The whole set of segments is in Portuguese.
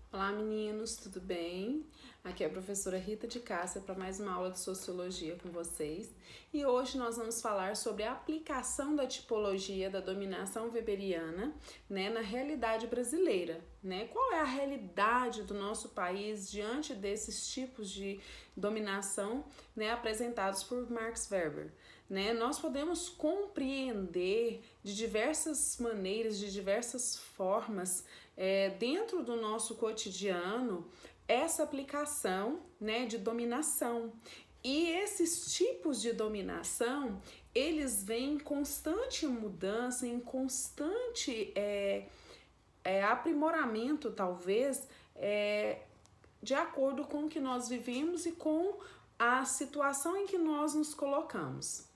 Olá meninos, tudo bem? Aqui é a professora Rita de Cássia para mais uma aula de Sociologia com vocês. E hoje nós vamos falar sobre a aplicação da tipologia da dominação weberiana, na realidade brasileira, Qual é a realidade do nosso país diante desses tipos de dominação, apresentados por Max Weber? Nós podemos compreender de diversas maneiras, de diversas formas, dentro do nosso cotidiano, essa aplicação, de dominação. E esses tipos de dominação, eles vêm em constante mudança, em constante aprimoramento, talvez, de acordo com o que nós vivemos e com a situação em que nós nos colocamos,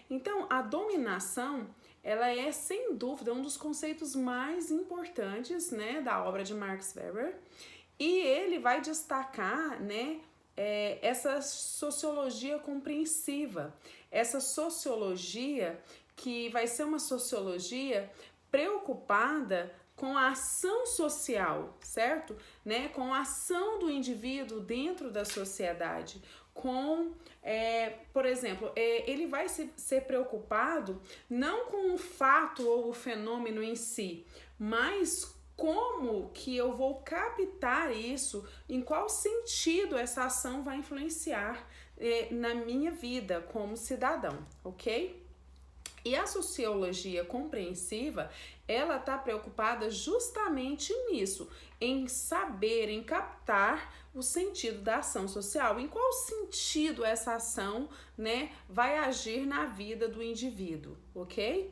Então, a dominação, ela é, sem dúvida, um dos conceitos mais importantes, da obra de Max Weber, e ele vai destacar, essa sociologia compreensiva, essa sociologia que vai ser uma sociologia preocupada com a ação social, certo? Com a ação do indivíduo dentro da sociedade, por exemplo, ele vai ser preocupado não com o fato ou o fenômeno em si, mas como que eu vou captar isso, em qual sentido essa ação vai influenciar na minha vida como cidadão, ok? E a sociologia compreensiva, ela está preocupada justamente nisso, em saber, em captar o sentido da ação social, em qual sentido essa ação, vai agir na vida do indivíduo, ok?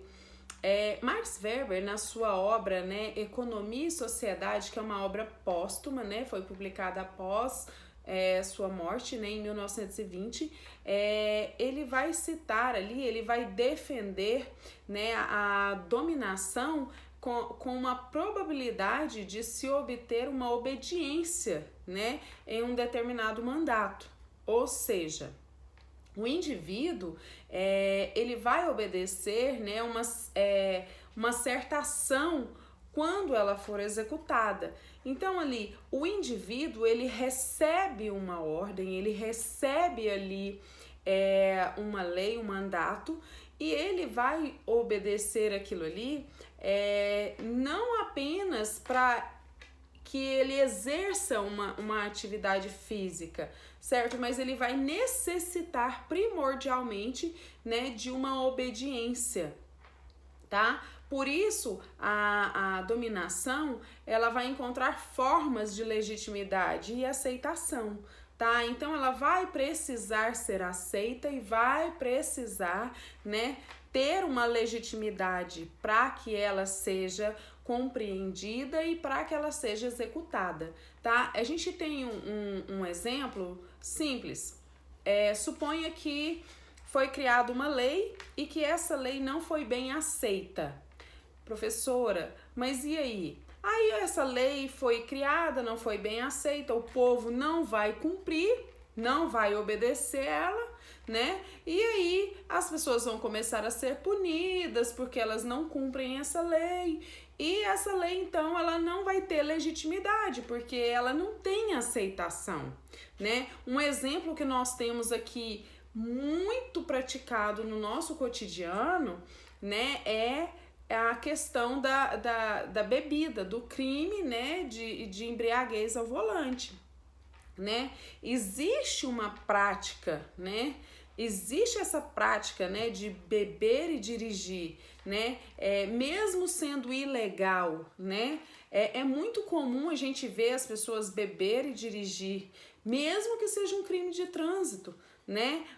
Max Weber, na sua obra, Economia e Sociedade, que é uma obra póstuma, foi publicada após sua morte, em 1920, ele vai citar ali, ele vai defender, a dominação com uma probabilidade de se obter uma obediência, em um determinado mandato. Ou seja, o indivíduo, ele vai obedecer, uma certa ação quando ela for executada. Então, ali, o indivíduo, ele recebe uma ordem, ele recebe ali uma lei, um mandato, e ele vai obedecer aquilo ali, não apenas para que ele exerça uma atividade física, certo? Mas ele vai necessitar primordialmente, de uma obediência, tá? Por isso, a dominação, ela vai encontrar formas de legitimidade e aceitação, tá? Então, ela vai precisar ser aceita e vai precisar, ter uma legitimidade para que ela seja compreendida e para que ela seja executada, tá? A gente tem um exemplo simples. Suponha que foi criada uma lei e que essa lei não foi bem aceita. Professora, mas e aí? Aí essa lei foi criada, não foi bem aceita, o povo não vai cumprir, não vai obedecer ela, E aí as pessoas vão começar a ser punidas porque elas não cumprem essa lei. E essa lei, então, ela não vai ter legitimidade, porque ela não tem aceitação, Um exemplo que nós temos aqui muito praticado no nosso cotidiano, é a questão da bebida, do crime, de embriaguez ao volante, Existe uma prática, Existe essa prática, de beber e dirigir, mesmo sendo ilegal, É muito comum a gente ver as pessoas beber e dirigir, mesmo que seja um crime de trânsito,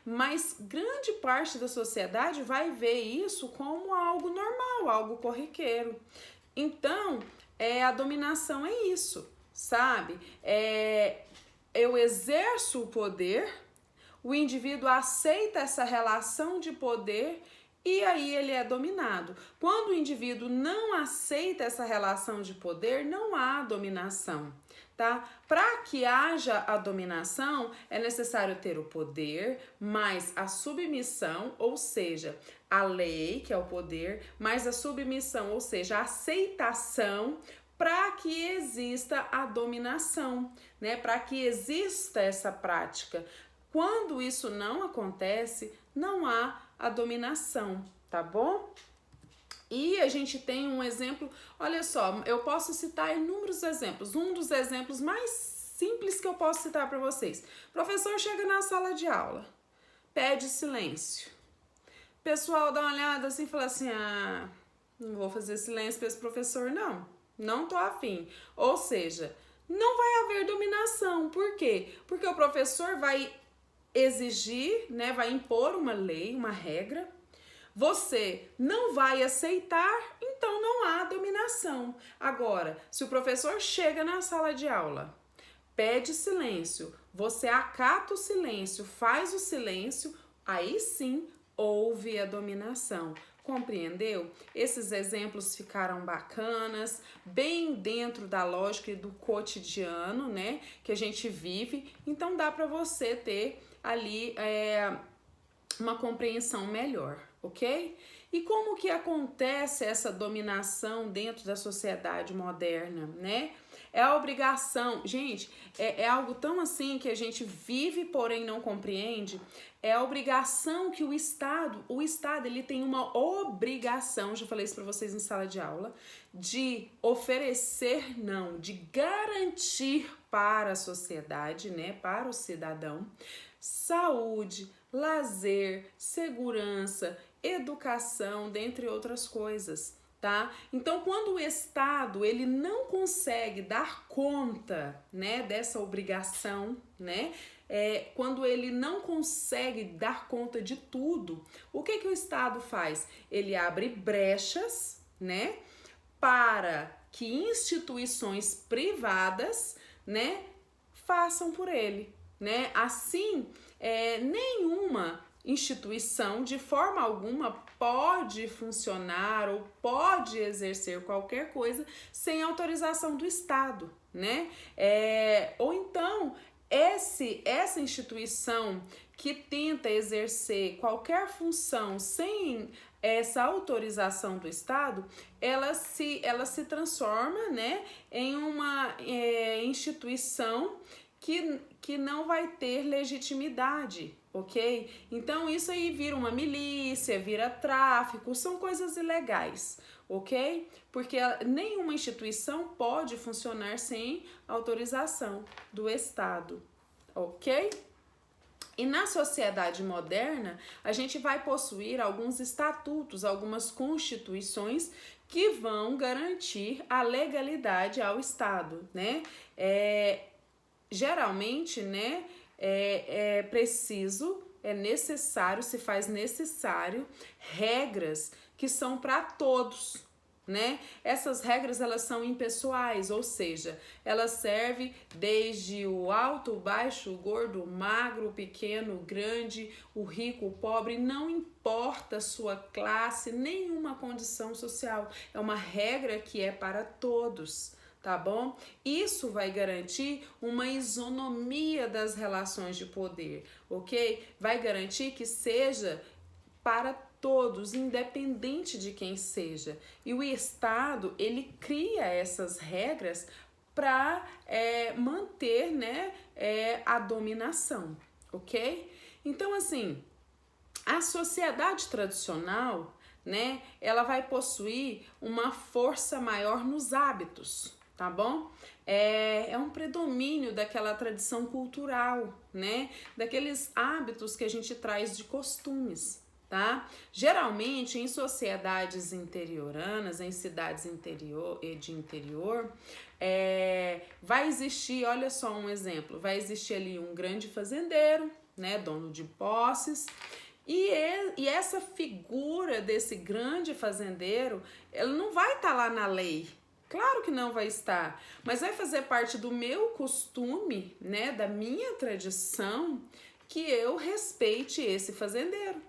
Mas grande parte da sociedade vai ver isso como algo normal, algo corriqueiro. Então, a dominação é isso, sabe? Eu exerço o poder, o indivíduo aceita essa relação de poder e aí ele é dominado. Quando o indivíduo não aceita essa relação de poder, não há dominação, tá? Para que haja a dominação, é necessário ter o poder, mais a submissão, ou seja, a lei, que é o poder, mais a submissão, ou seja, a aceitação para que exista a dominação, né? Para que exista essa prática. Quando isso não acontece, não há a dominação, tá bom? E a gente tem um exemplo, olha só, eu posso citar inúmeros exemplos. Um dos exemplos mais simples que eu posso citar para vocês. O professor chega na sala de aula, pede silêncio. O pessoal dá uma olhada assim e fala assim, ah, não vou fazer silêncio para esse professor não tô afim. Ou seja, não vai haver dominação. Por quê? Porque o professor vai exigir, né, vai impor uma lei, uma regra. Você não vai aceitar, então não há dominação. Agora, se o professor chega na sala de aula, pede silêncio, você acata o silêncio, faz o silêncio, aí sim houve a dominação. Compreendeu? Esses exemplos ficaram bacanas, bem dentro da lógica e do cotidiano, né, que a gente vive. Então dá para você ter ali uma compreensão melhor, ok? E como que acontece essa dominação dentro da sociedade moderna, né? É a obrigação, gente, é algo tão assim que a gente vive, porém não compreende. É a obrigação que o Estado ele tem uma obrigação, já falei isso para vocês em sala de aula, de oferecer, não, de garantir para a sociedade, né, para o cidadão, saúde, lazer, segurança, educação, dentre outras coisas, tá? Então, quando o Estado ele não consegue dar conta, né, dessa obrigação, né, quando ele não consegue dar conta de tudo, o que o Estado faz? Ele abre brechas, né, para que instituições privadas, né, façam por ele, né? Assim, nenhuma instituição de forma alguma pode funcionar ou pode exercer qualquer coisa sem autorização do Estado, né? Ou então essa instituição que tenta exercer qualquer função sem essa autorização do Estado, ela se transforma, né, em uma instituição que não vai ter legitimidade, ok? Então isso aí vira uma milícia, vira tráfico, são coisas ilegais, ok? Porque nenhuma instituição pode funcionar sem autorização do Estado, ok? E na sociedade moderna, a gente vai possuir alguns estatutos, algumas constituições que vão garantir a legalidade ao Estado, né? Geralmente, né, necessário, se faz necessário regras que são para todos, né? Essas regras elas são impessoais, ou seja, elas servem desde o alto, o baixo, o gordo, o magro, o pequeno, o grande, o rico, o pobre, não importa a sua classe, nenhuma condição social. É uma regra que é para todos. Tá bom? Isso vai garantir uma isonomia das relações de poder, ok? Vai garantir que seja para todos, independente de quem seja. E o Estado, ele cria essas regras para manter, né, a dominação, ok? Então, assim, a sociedade tradicional, né, ela vai possuir uma força maior nos hábitos, tá bom? É um predomínio daquela tradição cultural, né? Daqueles hábitos que a gente traz de costumes, tá? Geralmente em sociedades interioranas, em cidades de interior, vai existir, olha só um exemplo, vai existir ali um grande fazendeiro, né? Dono de posses. E essa figura desse grande fazendeiro, ela não vai estar lá na lei. Claro que não vai estar, mas vai fazer parte do meu costume, né, da minha tradição, que eu respeite esse fazendeiro.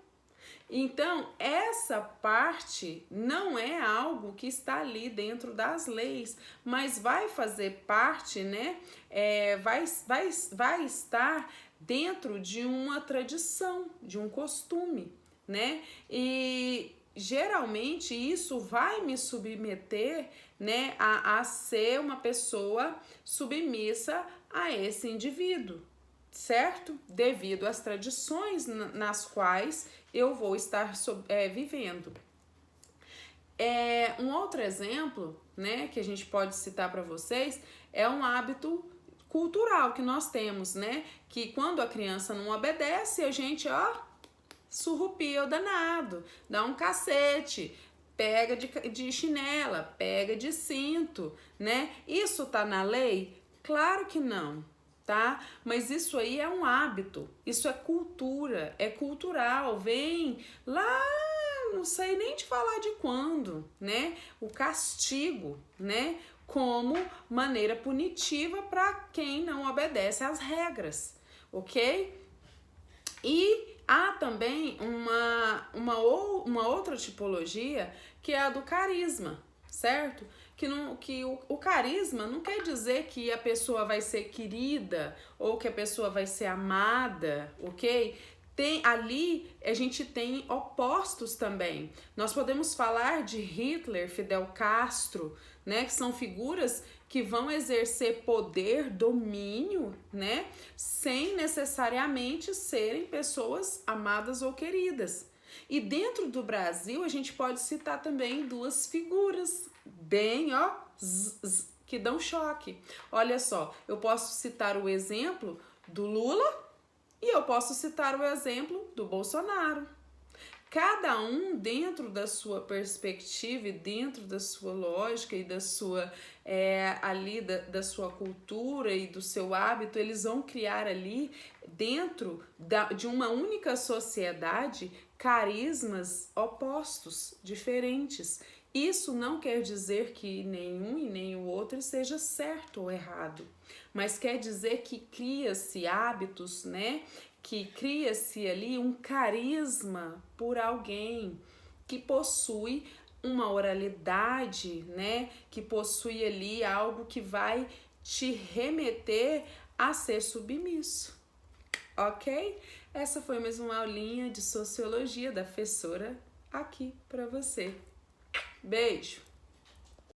Então, essa parte não é algo que está ali dentro das leis, mas vai fazer parte, né, vai estar dentro de uma tradição, de um costume, né, e geralmente isso vai me submeter, né, a ser uma pessoa submissa a esse indivíduo, certo? Devido às tradições nas quais eu vou estar vivendo. Um outro exemplo, né, que a gente pode citar para vocês é um hábito cultural que nós temos, né? Que quando a criança não obedece, a gente, surrupia o danado, dá um cacete, pega de chinela, pega de cinto, né? Isso tá na lei? Claro que não, tá? Mas isso aí é um hábito, isso é cultura, é cultural, vem lá, não sei nem te falar de quando, né? O castigo, né? Como maneira punitiva para quem não obedece às regras, ok? E há também uma outra tipologia que é a do carisma, certo? Que o carisma não quer dizer que a pessoa vai ser querida ou que a pessoa vai ser amada, ok? Ali a gente tem opostos também. Nós podemos falar de Hitler, Fidel Castro, né? Que são figuras que vão exercer poder, domínio, né? Sem necessariamente serem pessoas amadas ou queridas. E dentro do Brasil a gente pode citar também duas figuras bem, que dão choque. Olha só, eu posso citar o exemplo do Lula e eu posso citar o exemplo do Bolsonaro. Cada um dentro da sua perspectiva e dentro da sua lógica e da sua da sua cultura e do seu hábito, eles vão criar ali dentro de uma única sociedade carismas opostos, diferentes. Isso não quer dizer que nenhum e nem o outro seja certo ou errado, mas quer dizer que cria-se hábitos, né? Que cria-se ali um carisma por alguém que possui uma oralidade, né? Que possui ali algo que vai te remeter a ser submisso, ok? Essa foi mais uma aulinha de sociologia da professora aqui para você. Beijo!